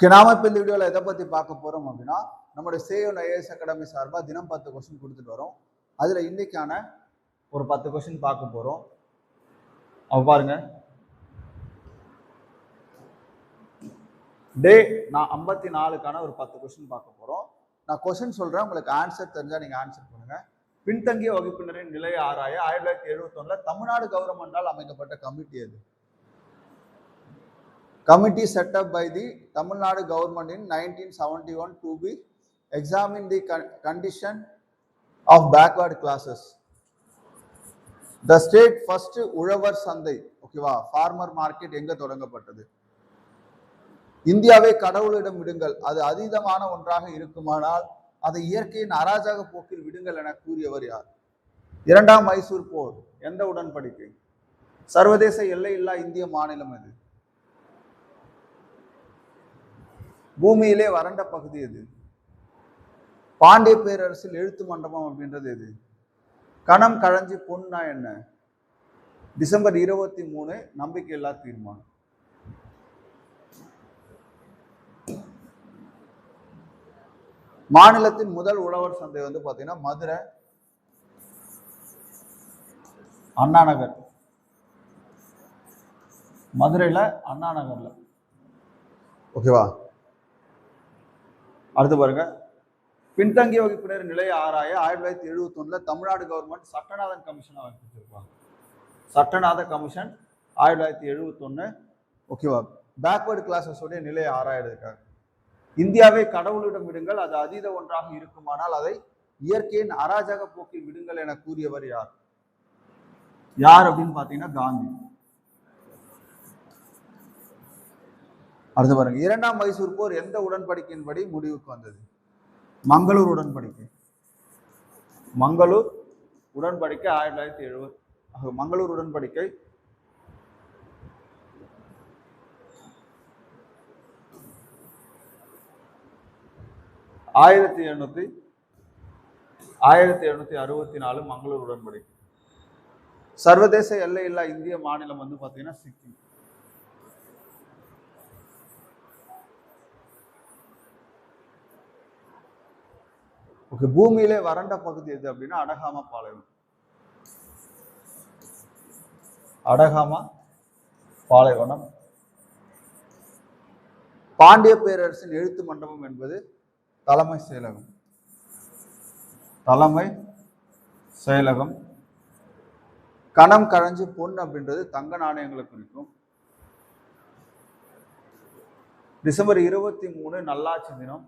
நாம இப்போ இந்த வீடியோவில் எதை பற்றி பார்க்க போகிறோம் அப்படின்னா நம்மளுடைய சேவன் ஐஏஎஸ் அகாடமி சார்பாக தினம் 10 கொஸ்டின் கொடுத்துட்டு வரோம். அதில் இன்னைக்கான ஒரு 10 கொஸ்டின் பார்க்க போகிறோம். பாருங்க, டே 54க்கான ஒரு 10 கொஸ்டின் பார்க்க போகிறோம். நான் கொஸ்டின் சொல்கிறேன், உங்களுக்கு ஆன்சர் தெரிஞ்சால் நீங்கள் ஆன்சர் பண்ணுங்க. பின்தங்கிய வகுப்பினரின் நிலை ஆராய 1971 தமிழ்நாடு கவர்மெண்டால் அமைக்கப்பட்ட கமிட்டி அது. Committee set up by the Tamil Nadu government in 1971 to be examine the condition of backward classes. The state first உழவர் சந்தை ஓகேவா ஃபார்மர் மார்க்கெட் எங்க தொடங்கப்பட்டது? இந்தியாவை கடவுளிடம் விடுங்கள், அது அதீதமான ஒன்றாக இருக்குமானால் அதை இயற்கையின் அராஜக போக்கில் விடுங்கள் என கூறியவர் யார்? இரண்டாம் மைசூர் போர் எந்த உடன்படிக்கை? சர்வதேச எல்லை இல்லா இந்திய மாநிலம் எது? பூமியிலே வறண்ட பகுதி எது? பாண்டிய பேரரசில் எழுத்து மண்டபம் அப்படின்றது எது? கணம் கழஞ்சி பொன்னா என்ன? டிசம்பர் 23 நம்பிக்கையில்லா தீர்மானம். மாநிலத்தின் முதல் உழவர் சந்தை வந்து பாத்தீங்கன்னா மதுரை அண்ணா நகர். மதுரையில அண்ணா நகர்ல ஓகேவா. அடுத்து பாருங்க, பின்தங்கிய வகுப்பினர் நிலையை ஆராய 1971 தமிழ்நாடு கவர்மெண்ட் சட்டநாதன் கமிஷன் அமைச்சிருப்பாங்க. சட்டநாத கமிஷன் 1971 ஓகேவா. பேக்வர்டு கிளாஸஸ் உடைய நிலையை ஆராயிறதுக்காக. இந்தியாவை கடவுளிடம் விடுங்கள், அது அதீத ஒன்றாக இருக்குமானால் அதை இயற்கையின் அராஜக போக்கில் விடுங்கள் என கூறியவர் யார்? யார் அப்படின்னு பாத்தீங்கன்னா காந்தி. அடுத்து பாருங்க, இரண்டாம் மைசூர் போர் எந்த உடன்படிக்கையின்படி முடிவுக்கு வந்தது? மங்களூர் உடன்படிக்கை. மங்களூர் உடன்படிக்கை 1970. மங்களூர் உடன்படிக்கை 1764 மங்களூர் உடன்படிக்கை. சர்வதேச எல்லை இல்லா இந்திய மாநிலம் வந்து பாத்தீங்கன்னா சிக்கிம். ஓகே, பூமியிலே வறண்ட பகுதி எது அப்படின்னா அடகாமா பாலைவனம். அடகாமா பாலைவனம். பாண்டிய பேரரசின் எழுத்து மண்டபம் என்பது தலைமை செயலகம். தலைமை செயலகம். கணம் கழஞ்சு பொன் அப்படின்றது தங்க நாணயங்களை குறிக்கும். டிசம்பர் 23 நல்லாட்சி தினம்.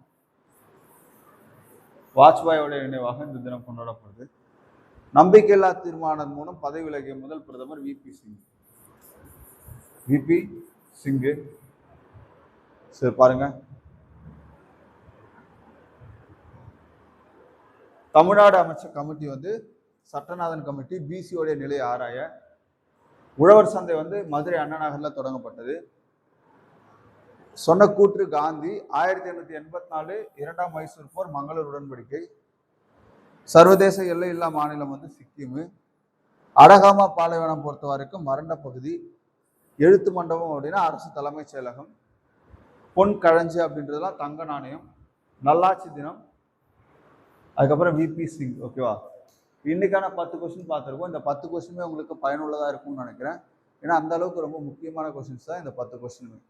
வாஜ்பாயோட நினைவாக இந்த தினம் கொண்டாடப்படுது. நம்பிக்கையில்லா தீர்மானம் மூலம் பதவி விலகிய முதல் பிரதமர் விபி சிங். விபி சிங்கு. சரி பாருங்க, தமிழ்நாடு அமைச்ச கமிட்டி வந்து சட்டநாதன் கமிட்டி. பிசியோடைய நிலையை ஆராய. உழவர் சந்தை வந்து மதுரை அண்ணா நகர்ல தொடங்கப்பட்டது. சொன்ன கூற்று காந்தி. 1884 இரண்டாம் மைசூர் போர் மங்களூர் உடன்படிக்கை. சர்வதேச எல்லை இல்லா மாநிலம் வந்து சிக்கிம். அடகாமா பாலைவனம் பொறுத்த வரைக்கும் வறண்ட பகுதி. எழுத்து மண்டபம் அப்படின்னா அரசு தலைமை செயலகம். பொன் கழஞ்சி அப்படின்றதுலாம் தங்க நாணயம். நல்லாட்சி தினம். அதுக்கப்புறம் விபி சிங் ஓகேவா. இன்னைக்கான 10 கொஸ்டின் பார்த்துருக்கோம். இந்த 10 கொஸ்டினுமே உங்களுக்கு பயனுள்ளதா இருக்கும்னு நினைக்கிறேன். ஏன்னா அந்த அளவுக்கு ரொம்ப முக்கியமான கொஸ்டின்ஸ் தான் இந்த 10 கொஸ்டினுமே.